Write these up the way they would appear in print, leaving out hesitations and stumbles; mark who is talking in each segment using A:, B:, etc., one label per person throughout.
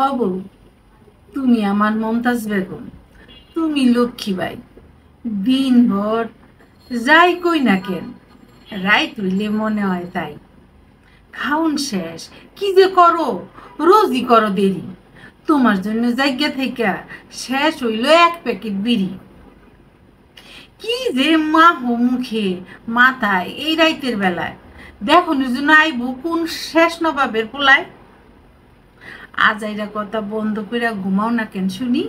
A: অবু, তুমি আমার মমতাজ বেগম, তুমি লক্ষ্মীবাই। দিনভর যাই কই না কেন, রাইত হইলে মনে হয় তাই। খাউন শেষ, কি যে করো, রোজই করো দেরি। তোমার জন্য জায়গা থেকে শেষ হইল এক প্যাকেট বিড়ি। কি যে মা হো মুখে মাথায় এই রাইতের বেলায়, দেখো জন্য আইব কোন শেষ নবাবের পোলায়। আজ আইরা কথা বন্ধ কইরা ঘুমাও না কেন শুনি।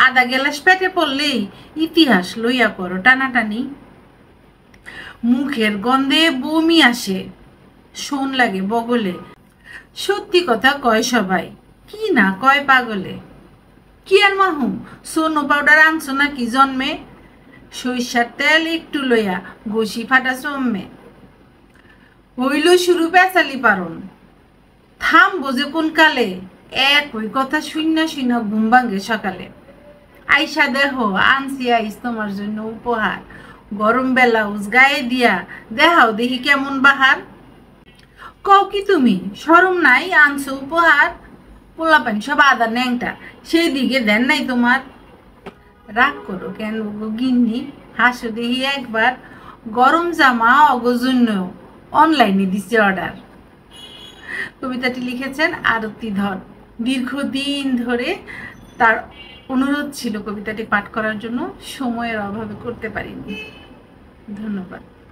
A: আধা গেলাস পেটে পড়লেই ইতিহাস লইয়া করো টানাটানি। মুখের গন্ধে বমি আসে, শোন লাগে বগলে। সত্যি কথা কয় সবাই, কি না কয় পাগলে। কি আর মাহুম, সোনো পাউডার আনছো নাকি জন্মে? সরিষার তেল একটু লইয়া ঘষি ফাটা চম্মে। হইল শুরু পেঁচালি পারন, থামবো যে কোন কালে। এক ওই কথা শূন্য শূন্য ঘুম ভাঙ্গে সকালে। আইসা দেহ আনছি আইস তোমার জন্য উপহার। গরম ব্লাউজ গায়ে দিয়া দেখাও দেখি কেমন বাহার। কও কি তুমি, শরম নাই আনছো উপহার? পোলাপান সব আদা ন্যাংটা, সেই দিকে দেন নাই তোমার। রাগ করো কেন গো গিন্নি, হাসো দেখি একবার। গরম জামা অগজন্য অনলাইনে দিচ্ছে অর্ডার। কবিতাটি লিখেছেন আরতি ধর। দীর্ঘদিন ধরে তার অনুরোধ ছিল কবিতাটি পাঠ করার জন্য, সময়ের অভাবে করতে পারিনি। ধন্যবাদ।